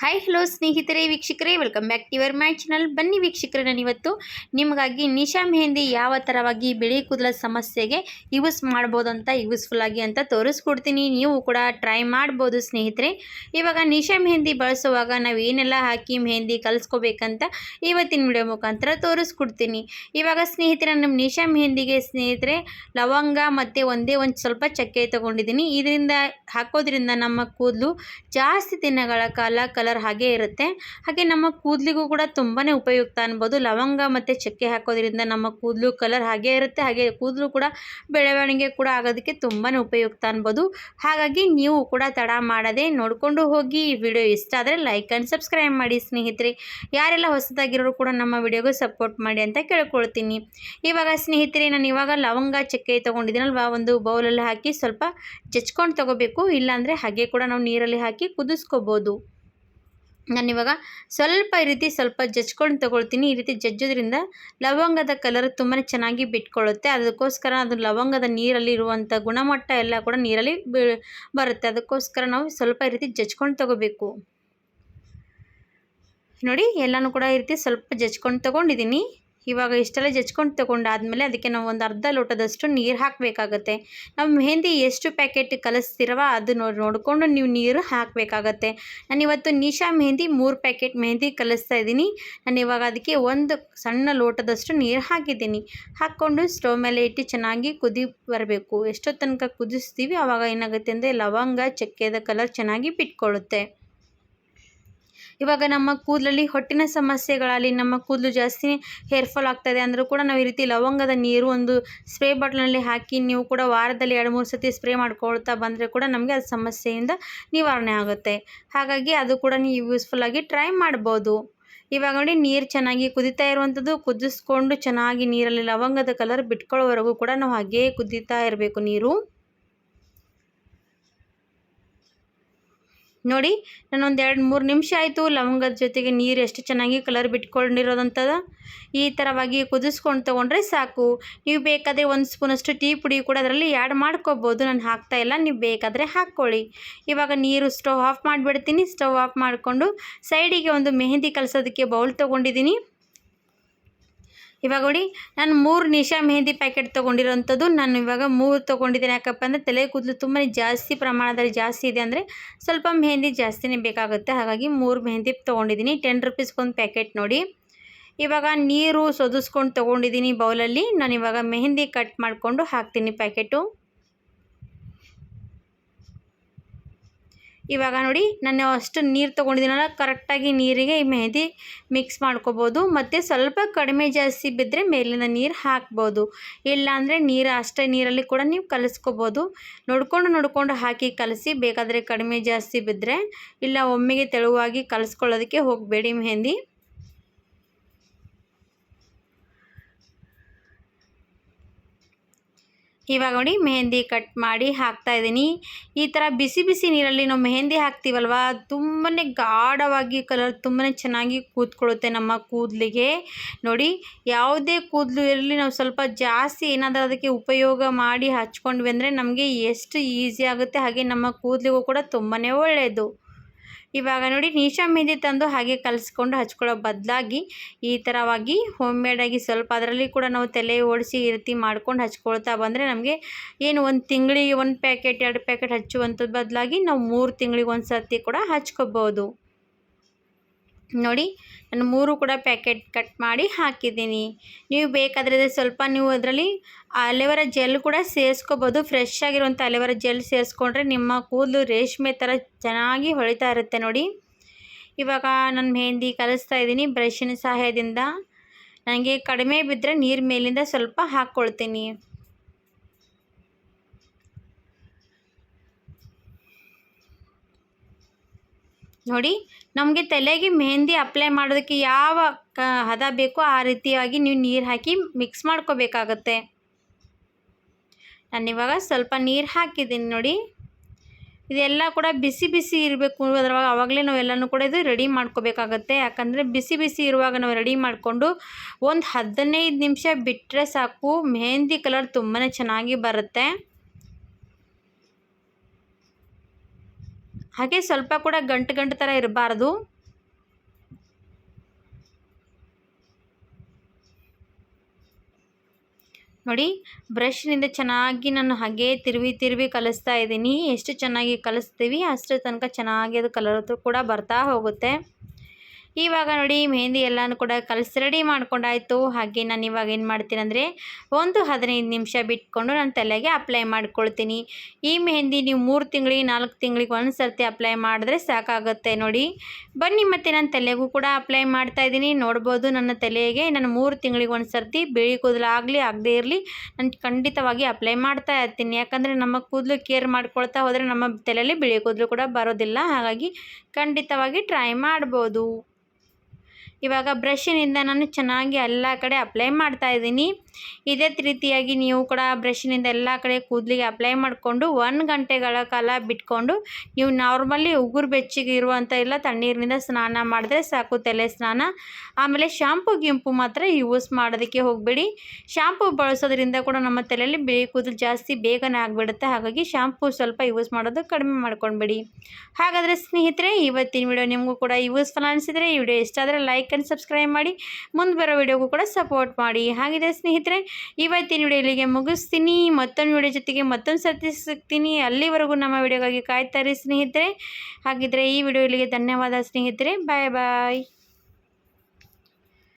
Hi hello ಸ್ನೇಹಿತರೆ ವೀಕ್ಷಕರೇ welcome back to your my channel. ಬನ್ನಿ ವೀಕ್ಷಕರೇ, ನಾನಿವತ್ತು ನಿಮಗಾಗಿ ನಿಶಾ ಮೆಹಂದಿ ಯಾವ ಥರವಾಗಿ ಬಿಳಿ ಕೂದಲ ಸಮಸ್ಯೆಗೆ ಯೂಸ್ ಮಾಡ್ಬೋದು ಅಂತ ಯೂಸ್ಫುಲ್ಲಾಗಿ ಅಂತ ತೋರಿಸ್ಕೊಡ್ತೀನಿ. ನೀವು ಕೂಡ ಟ್ರೈ ಮಾಡ್ಬೋದು ಸ್ನೇಹಿತರೆ. ಇವಾಗ ನಿಶಾ ಮೆಹಂದಿ ಬಳಸುವಾಗ ನಾವು ಏನೆಲ್ಲ ಹಾಕಿ ಮೆಹಂದಿ ಕಲಿಸ್ಕೋಬೇಕಂತ ಇವತ್ತಿನ ವಿಡಿಯೋ ಮುಖಾಂತರ ತೋರಿಸ್ಕೊಡ್ತೀನಿ. ಇವಾಗ ಸ್ನೇಹಿತರೆ, ನಮ್ಮ ನಿಶಾ ಮೆಹಂದಿಗೆ ಸ್ನೇಹಿತರೆ ಲವಂಗ ಮತ್ತು ಒಂದೇ ಒಂದು ಸ್ವಲ್ಪ ಚಕ್ಕೆ ತೊಗೊಂಡಿದ್ದೀನಿ. ಇದರಿಂದ ಹಾಕೋದ್ರಿಂದ ನಮ್ಮ ಕೂದಲು ಜಾಸ್ತಿ ದಿನಗಳ ಕಾಲ ಕಲರ್ ಹಾಗೇ ಇರುತ್ತೆ. ಹಾಗೆ ನಮ್ಮ ಕೂದಲಿಗೂ ಕೂಡ ತುಂಬಾ ಉಪಯುಕ್ತ ಅನ್ಬೋದು. ಲವಂಗ ಮತ್ತು ಚಕ್ಕೆ ಹಾಕೋದ್ರಿಂದ ನಮ್ಮ ಕೂದಲು ಕಲರ್ ಹಾಗೇ ಇರುತ್ತೆ. ಹಾಗೆ ಕೂದಲು ಕೂಡ ಬೆಳವಣಿಗೆ ಕೂಡ ಆಗೋದಕ್ಕೆ ತುಂಬಾ ಉಪಯುಕ್ತ ಅನ್ಬೋದು. ಹಾಗಾಗಿ ನೀವು ಕೂಡ ತಡ ಮಾಡದೆ ನೋಡಿಕೊಂಡು ಹೋಗಿ. ಈ ವಿಡಿಯೋ ಇಷ್ಟ ಆದರೆ ಲೈಕ್ ಆ್ಯಂಡ್ ಸಬ್ಸ್ಕ್ರೈಬ್ ಮಾಡಿ ಸ್ನೇಹಿತರೆ. ಯಾರೆಲ್ಲ ಹೊಸದಾಗಿರೋರು ಕೂಡ ನಮ್ಮ ವಿಡಿಯೋಗೆ ಸಪೋರ್ಟ್ ಮಾಡಿ ಅಂತ ಕೇಳ್ಕೊಳ್ತೀನಿ. ಇವಾಗ ಸ್ನೇಹಿತರೆ, ನಾನು ಇವಾಗ ಲವಂಗ ಚಕ್ಕೆ ತೊಗೊಂಡಿದ್ದೀನಲ್ವ, ಒಂದು ಬೌಲಲ್ಲಿ ಹಾಕಿ ಸ್ವಲ್ಪ ಜಚ್ಕೊಂಡು ತೊಗೋಬೇಕು. ಇಲ್ಲಾಂದರೆ ಹಾಗೆ ಕೂಡ ನಾವು ನೀರಲ್ಲಿ ಹಾಕಿ ಕುದಿಸ್ಕೋಬೋದು. ನಾನಿವಾಗ ಸ್ವಲ್ಪ ಈ ರೀತಿ ಸ್ವಲ್ಪ ಜಜ್ಕೊಂಡು ತೊಗೊಳ್ತೀನಿ. ಈ ರೀತಿ ಜಜ್ಜೋದ್ರಿಂದ ಲವಂಗದ ಕಲರ್ ತುಂಬಾ ಚೆನ್ನಾಗಿ ಬಿಟ್ಕೊಳ್ಳುತ್ತೆ. ಅದಕ್ಕೋಸ್ಕರ ಅದು ಲವಂಗದ ನೀರಲ್ಲಿ ಇರುವಂಥ ಗುಣಮಟ್ಟ ಎಲ್ಲ ಕೂಡ ನೀರಲ್ಲಿ ಬರುತ್ತೆ. ಅದಕ್ಕೋಸ್ಕರ ನಾವು ಸ್ವಲ್ಪ ಈ ರೀತಿ ಜಜ್ಕೊಂಡು ತೊಗೋಬೇಕು. ನೋಡಿ, ಎಲ್ಲನೂ ಕೂಡ ಈ ರೀತಿ ಸ್ವಲ್ಪ ಜಜ್ಕೊಂಡು ತೊಗೊಂಡಿದ್ದೀನಿ. ಇವಾಗ ಇಷ್ಟೆಲ್ಲ ಜಜ್ಕೊಂಡು ತೊಗೊಂಡಾದಮೇಲೆ ಅದಕ್ಕೆ ನಾವು ಒಂದು ಅರ್ಧ ಲೋಟದಷ್ಟು ನೀರು ಹಾಕಬೇಕಾಗತ್ತೆ. ನಾವು ಮೆಹಂದಿ ಎಷ್ಟು ಪ್ಯಾಕೆಟ್ ಕಲಿಸ್ತಿರವ ಅದು ನೋಡಿಕೊಂಡು ನೀವು ನೀರು ಹಾಕಬೇಕಾಗತ್ತೆ. ನಾನಿವತ್ತು ನಿಶಾ ಮೆಹಂದಿ 3 ಪ್ಯಾಕೆಟ್ ಮೆಹಂದಿ ಕಲಿಸ್ತಾ ಇದ್ದೀನಿ. ನಾನು ಇವಾಗ ಅದಕ್ಕೆ ಒಂದು ಸಣ್ಣ ಲೋಟದಷ್ಟು ನೀರು ಹಾಕಿದ್ದೀನಿ. ಹಾಕ್ಕೊಂಡು ಸ್ಟವ್ ಮೇಲೆ ಇಟ್ಟು ಚೆನ್ನಾಗಿ ಕುದಿ ಬರಬೇಕು. ಎಷ್ಟೋ ತನಕ ಕುದಿಸ್ತೀವಿ ಆವಾಗ ಏನಾಗುತ್ತೆ ಅಂದರೆ ಲವಂಗ ಚಕ್ಕೆದ ಕಲರ್ ಚೆನ್ನಾಗಿ ಬಿಟ್ಕೊಳ್ಳುತ್ತೆ. ಇವಾಗ ನಮ್ಮ ಕೂದಲಲ್ಲಿ ಹೊಟ್ಟಿನ ಸಮಸ್ಯೆಗಳಲ್ಲಿ ನಮ್ಮ ಕೂದಲು ಜಾಸ್ತಿ ಹೇರ್ ಫಾಲ್ ಆಗ್ತಾಯಿದೆ ಅಂದರೂ ಕೂಡ ನಾವು ಈ ರೀತಿ ಲವಂಗದ ನೀರು ಒಂದು ಸ್ಪ್ರೇ ಬಾಟ್ಲಲ್ಲಿ ಹಾಕಿ ನೀವು ಕೂಡ ವಾರದಲ್ಲಿ 2-3 ಸತಿ ಸ್ಪ್ರೇ ಮಾಡ್ಕೊಳ್ತಾ ಬಂದರೆ ಕೂಡ ನಮಗೆ ಅದು ಸಮಸ್ಯೆಯಿಂದ ನಿವಾರಣೆ ಆಗುತ್ತೆ. ಹಾಗಾಗಿ ಅದು ಕೂಡ ನೀವು ಯೂಸ್ಫುಲ್ಲಾಗಿ ಟ್ರೈ ಮಾಡ್ಬೋದು. ಇವಾಗ ನೋಡಿ, ನೀರು ಚೆನ್ನಾಗಿ ಕುದೀತಾ ಇರುವಂಥದ್ದು. ಕುದಿಸ್ಕೊಂಡು ಚೆನ್ನಾಗಿ ನೀರಲ್ಲಿ ಲವಂಗದ ಕಲರ್ ಬಿಟ್ಕೊಳ್ಳೋವರೆಗೂ ಕೂಡ ನಾವು ಹಾಗೇ ಕುದೀತಾ ಇರಬೇಕು ನೀರು. ನೋಡಿ, ನಾನೊಂದು 2-3 ನಿಮಿಷ ಆಯಿತು. ಲವಂಗದ ಜೊತೆಗೆ ನೀರು ಎಷ್ಟು ಚೆನ್ನಾಗಿ ಕಲರ್ ಬಿಟ್ಕೊಂಡಿರೋದಂಥದ್ದು. ಈ ಥರವಾಗಿ ಕುದಿಸ್ಕೊಂಡು ತೊಗೊಂಡ್ರೆ ಸಾಕು. ನೀವು ಬೇಕಾದರೆ 1 ಸ್ಪೂನಷ್ಟು ಟೀ ಪುಡಿ ಕೂಡ ಅದರಲ್ಲಿ ಆ್ಯಡ್ ಮಾಡ್ಕೋಬೋದು. ನಾನು ಹಾಕ್ತಾಯಿಲ್ಲ, ನೀವು ಬೇಕಾದರೆ ಹಾಕ್ಕೊಳ್ಳಿ. ಇವಾಗ ನೀರು ಸ್ಟವ್ ಆಫ್ ಮಾಡಿಬಿಡ್ತೀನಿ. ಸ್ಟವ್ ಆಫ್ ಮಾಡಿಕೊಂಡು ಸೈಡಿಗೆ ಒಂದು ಮೆಹಂದಿ ಕಲಸೋದಕ್ಕೆ ಬೌಲ್ ತೊಗೊಂಡಿದ್ದೀನಿ. ಇವಾಗ ನೋಡಿ, ನಾನು 3 ನಿಶಾ ಮೆಹಂದಿ ಪ್ಯಾಕೆಟ್ ತೊಗೊಂಡಿರೋಂಥದ್ದು. ನಾನು ಇವಾಗ 3 ತೊಗೊಂಡಿದ್ದೀನಿ. ಯಾಕಪ್ಪ ಅಂದರೆ ತಲೆ ಕೂದಲು ತುಂಬಾ ಜಾಸ್ತಿ ಪ್ರಮಾಣದಲ್ಲಿ ಜಾಸ್ತಿ ಇದೆ ಅಂದರೆ ಸ್ವಲ್ಪ ಮೆಹಂದಿ ಜಾಸ್ತಿನೇ ಬೇಕಾಗುತ್ತೆ. ಹಾಗಾಗಿ 3 ಮೆಹಂದಿ ತೊಗೊಂಡಿದ್ದೀನಿ. 10 ರುಪೀಸ್ಗೆ ಒಂದು ಪ್ಯಾಕೆಟ್ ನೋಡಿ. ಇವಾಗ ನೀರು ಸೋದಿಸ್ಕೊಂಡು ತೊಗೊಂಡಿದ್ದೀನಿ ಬೌಲಲ್ಲಿ. ನಾನಿವಾಗ ಮೆಹಂದಿ ಕಟ್ ಮಾಡಿಕೊಂಡು ಹಾಕ್ತೀನಿ ಪ್ಯಾಕೆಟು. ಇವಾಗ ನೋಡಿ, ನಾನು ಅಷ್ಟು ನೀರು ತೊಗೊಂಡಿದ್ದೀನಲ್ಲ, ಕರೆಕ್ಟಾಗಿ ನೀರಿಗೆ ಈ ಮೆಹಂದಿ ಮಿಕ್ಸ್ ಮಾಡ್ಕೋಬೋದು. ಮತ್ತು ಸ್ವಲ್ಪ ಕಡಿಮೆ ಜಾಸ್ತಿ ಬಿದ್ದರೆ ಮೇಲಿನ ನೀರು ಹಾಕ್ಬೋದು. ಇಲ್ಲಾಂದರೆ ಅಷ್ಟೇ ನೀರಲ್ಲಿ ಕೂಡ ನೀವು ಕಲಿಸ್ಕೋಬೋದು. ನೋಡಿಕೊಂಡು ಹಾಕಿ ಕಲಸಿ. ಬೇಕಾದರೆ ಕಡಿಮೆ ಜಾಸ್ತಿ ಬಿದ್ದರೆ, ಇಲ್ಲ ಒಮ್ಮೆಗೆ ತೆಳುವಾಗಿ ಕಲಿಸ್ಕೊಳ್ಳೋದಕ್ಕೆ ಹೋಗಬೇಡಿ ಮೆಹಂದಿ. ಇವಾಗ ನೋಡಿ, ಮೆಹಂದಿ ಕಟ್ ಮಾಡಿ ಹಾಕ್ತಾಯಿದ್ದೀನಿ. ಈ ಥರ ಬಿಸಿ ಬಿಸಿ ನೀರಲ್ಲಿ ನಾವು ಮೆಹಂದಿ ಹಾಕ್ತೀವಲ್ವ, ತುಂಬಾ ಗಾಢವಾಗಿ ಕಲರ್ ತುಂಬಾ ಚೆನ್ನಾಗಿ ಕೂತ್ಕೊಳ್ಳುತ್ತೆ ನಮ್ಮ ಕೂದಲಿಗೆ. ನೋಡಿ, ಯಾವುದೇ ಕೂದಲು ಇರಲಿ, ನಾವು ಸ್ವಲ್ಪ ಜಾಸ್ತಿ ಏನಾದರೂ ಅದಕ್ಕೆ ಉಪಯೋಗ ಮಾಡಿ ಹಚ್ಕೊಂಡ್ವಿ ಅಂದರೆ ನಮಗೆ ಎಷ್ಟು ಈಸಿ ಆಗುತ್ತೆ. ಹಾಗೆ ನಮ್ಮ ಕೂದಲಿಗೂ ಕೂಡ ತುಂಬಾ ಒಳ್ಳೆಯದು. ಇವಾಗ ನೋಡಿ, ನಿಶಾ ಮೆಹಂದಿ ತಂದು ಹಾಗೆ ಕಲಿಸ್ಕೊಂಡು ಹಚ್ಕೊಳ್ಳೋ ಬದಲಾಗಿ ಈ ಥರವಾಗಿ ಹೋಮ್ ಮೇಡಾಗಿ ಸ್ವಲ್ಪ ಅದರಲ್ಲಿ ಕೂಡ ನಾವು ತಲೆ ಓಡಿಸಿ ಈ ರೀತಿ ಮಾಡ್ಕೊಂಡು ಹಚ್ಕೊಳ್ತಾ ಬಂದರೆ ನಮಗೆ ಏನು 1 ತಿಂಗಳಿಗೆ 1 ಪ್ಯಾಕೆಟ್ 2 ಪ್ಯಾಕೆಟ್ ಹಚ್ಚುವಂಥದ್ದು ಬದಲಾಗಿ ನಾವು 3 ತಿಂಗಳಿಗೆ ಒಂದು ಸರ್ತಿ ಕೂಡ ಹಚ್ಕೋಬೋದು. ನೋಡಿ, ನಾನು 3 ಕೂಡ ಪ್ಯಾಕೆಟ್ ಕಟ್ ಮಾಡಿ ಹಾಕಿದ್ದೀನಿ. ನೀವು ಬೇಕಾದರೆ ಸ್ವಲ್ಪ ನೀವು ಅದರಲ್ಲಿ ಅಲೆವರ ಜೆಲ್ ಕೂಡ ಸೇರಿಸ್ಕೋಬೋದು. ಫ್ರೆಶ್ ಆಗಿರುವಂಥ ಅಲೆವರ ಜೆಲ್ ಸೇರಿಸ್ಕೊಂಡ್ರೆ ನಿಮ್ಮ ಕೂದಲು ರೇಷ್ಮೆ ಥರ ಚೆನ್ನಾಗಿ ಹೊಳಿತಾ ಇರುತ್ತೆ. ನೋಡಿ, ಇವಾಗ ನಾನು ಮೆಹಂದಿ ಕಲಿಸ್ತಾ ಇದ್ದೀನಿ ಬ್ರಷಿನ ಸಹಾಯದಿಂದ. ನನಗೆ ಕಡಿಮೆ ಬಿದ್ದರೆ ನೀರು ಮೇಲಿಂದ ಸ್ವಲ್ಪ ಹಾಕ್ಕೊಳ್ತೀನಿ. ನೋಡಿ, ನಮಗೆ ತಲೆಗೆ ಮೆಹಂದಿ ಅಪ್ಲೈ ಮಾಡೋದಕ್ಕೆ ಯಾವ ಹದ ಬೇಕೋ ಆ ರೀತಿಯಾಗಿ ನೀವು ನೀರು ಹಾಕಿ ಮಿಕ್ಸ್ ಮಾಡ್ಕೋಬೇಕಾಗತ್ತೆ. ನಾನಿವಾಗ ಸ್ವಲ್ಪ ನೀರು ಹಾಕಿದ್ದೀನಿ. ನೋಡಿ, ಇದೆಲ್ಲ ಕೂಡ ಬಿಸಿ ಬಿಸಿ ಇರಬೇಕು. ಅದರೊಳಗೆ ಆವಾಗಲೇ ನಾವೆಲ್ಲನೂ ಕೂಡ ಇದು ರೆಡಿ ಮಾಡ್ಕೋಬೇಕಾಗತ್ತೆ. ಯಾಕಂದರೆ ಬಿಸಿ ಬಿಸಿ ಇರುವಾಗ ನಾವು ರೆಡಿ ಮಾಡಿಕೊಂಡು ಒಂದು 15 ನಿಮಿಷ ಬಿಟ್ಟರೆ ಸಾಕು, ಮೆಹಂದಿ ಕಲರ್ ತುಂಬಾ ಚೆನ್ನಾಗಿ ಬರುತ್ತೆ. ಹಾಗೆ ಸ್ವಲ್ಪ ಕೂಡ ಗಂಟು ಗಂಟು ಥರ ಇರಬಾರ್ದು. ನೋಡಿ, ಬ್ರಷ್ನಿಂದ ಚೆನ್ನಾಗಿ ನಾನು ಹಾಗೆ ತಿರುವಿ ಕಲಿಸ್ತಾ ಇದ್ದೀನಿ. ಎಷ್ಟು ಚೆನ್ನಾಗಿ ಕಲಿಸ್ತೀವಿ ಅಷ್ಟು ತನಕ ಚೆನ್ನಾಗಿ ಅದು ಕಲರ್ ಕೂಡ ಬರ್ತಾ ಹೋಗುತ್ತೆ. ಇವಾಗ ನೋಡಿ ಮೆಹಂದಿ ಎಲ್ಲನೂ ಕೂಡ ಕಲಸಿ ರೆಡಿ ಮಾಡ್ಕೊಂಡಾಯಿತು. ಹಾಗೆ ನಾನು ಇವಾಗ ಏನು ಮಾಡ್ತೀನಿ ಅಂದರೆ ಒಂದು 15 ನಿಮಿಷ ಬಿಟ್ಕೊಂಡು ನಾನು ತಲೆಗೆ ಅಪ್ಲೈ ಮಾಡ್ಕೊಳ್ತೀನಿ. ಈ ಮೆಹಂದಿ ನೀವು 3 ತಿಂಗಳಿಗೆ 4 ತಿಂಗಳಿಗೆ ಒಂದು ಸರ್ತಿ ಅಪ್ಲೈ ಮಾಡಿದ್ರೆ ಸಾಕಾಗುತ್ತೆ. ನೋಡಿ ಬನ್ನಿ, ಮತ್ತು ನಾನು ತಲೆಗೂ ಕೂಡ ಅಪ್ಲೈ ಮಾಡ್ತಾಯಿದ್ದೀನಿ. ನೋಡ್ಬೋದು ನನ್ನ ತಲೆಗೆ ನಾನು 3 ತಿಂಗಳಿಗೆ ಒಂದು ಸರ್ತಿ ಬಿಳಿ ಕೂದಲು ಆಗದೇ ಇರಲಿ ನಾನು ಖಂಡಿತವಾಗಿ ಅಪ್ಲೈ ಮಾಡ್ತಾ ಇರ್ತೀನಿ. ಯಾಕಂದರೆ ನಮ್ಮ ಕೂದಲು ಕೇರ್ ಮಾಡ್ಕೊಳ್ತಾ ಹೋದರೆ ನಮ್ಮ ತಲೆಯಲ್ಲಿ ಬಿಳಿ ಕೂದಲು ಕೂಡ ಬರೋದಿಲ್ಲ. ಹಾಗಾಗಿ ಖಂಡಿತವಾಗಿ ಟ್ರೈ ಮಾಡ್ಬೋದು. ಇವಾಗ ಬ್ರಷಿನಿಂದ ನಾನು ಚೆನ್ನಾಗಿ ಎಲ್ಲ ಕಡೆ ಅಪ್ಲೈ ಮಾಡ್ತಾ ಇದ್ದೀನಿ. ಇದೇ ರೀತಿಯಾಗಿ ನೀವು ಕೂಡ ಬ್ರಷಿನಿಂದ ಎಲ್ಲ ಕಡೆ ಕೂದಲಿಗೆ ಅಪ್ಲೈ ಮಾಡಿಕೊಂಡು 1 ಗಂಟೆಗಳ ಕಾಲ ಬಿಟ್ಕೊಂಡು ನೀವು ನಾರ್ಮಲಿ ಉಗುರು ಬೆಚ್ಚಗೆ ಇರುವಂಥ ಎಲ್ಲ ತಣ್ಣೀರಿನಿಂದ ಸ್ನಾನ ಮಾಡಿದ್ರೆ ಸಾಕು, ತಲೆ ಸ್ನಾನ. ಆಮೇಲೆ ಗಿಂಪು ಮಾತ್ರ ಯೂಸ್ ಮಾಡೋದಕ್ಕೆ ಹೋಗಬೇಡಿ. ಶಾಂಪು ಬಳಸೋದ್ರಿಂದ ಕೂಡ ನಮ್ಮ ತಲೆಯಲ್ಲಿ ಬಿಳಿ ಕೂದಲು ಜಾಸ್ತಿ ಬೇಗನೆ ಆಗಿಬಿಡುತ್ತೆ. ಹಾಗಾಗಿ ಶಾಂಪು ಸ್ವಲ್ಪ ಯೂಸ್ ಮಾಡೋದು ಕಡಿಮೆ ಮಾಡ್ಕೊಳ್ಬೇಡಿ. ಹಾಗಾದರೆ ಸ್ನೇಹಿತರೆ, ಇವತ್ತಿನ ವಿಡಿಯೋ ನಿಮಗೂ ಕೂಡ ಯೂಸ್ಫುಲ್ ಅನಿಸಿದರೆ ಈ ವಿಡಿಯೋ ಇಷ್ಟ ಆದರೆ ಲೈಕ್ ಆ್ಯಂಡ್ ಸಬ್ಸ್ಕ್ರೈಬ್ ಮಾಡಿ, ಮುಂದೆ ಬರೋ ವಿಡಿಯೋಗೂ ಕೂಡ ಸಪೋರ್ಟ್ ಮಾಡಿ. ಹಾಗಿದೆ ಸ್ನೇಹಿತರೆ, ಇವತ್ತಿನ ವಿಡಿಯೋ ಇಲ್ಲಿಗೆ ಮುಗಿಸ್ತೀನಿ. ಮತ್ತೊಂದು ವಿಡಿಯೋ ಜೊತೆಗೆ ಮತ್ತೊಂದು ಸರ್ತಿ ಸಿಗ್ತೀನಿ. ಅಲ್ಲಿವರೆಗೂ ನಮ್ಮ ವಿಡಿಯೋಗಾಗಿ ಕಾಯ್ತಾರೆ ಸ್ನೇಹಿತರೆ. ಹಾಗಿದ್ರೆ ಈ ವಿಡಿಯೋ ಇಲ್ಲಿಗೆ ಧನ್ಯವಾದ ಸ್ನೇಹಿತರೆ. ಬಾಯ್ ಬಾಯ್.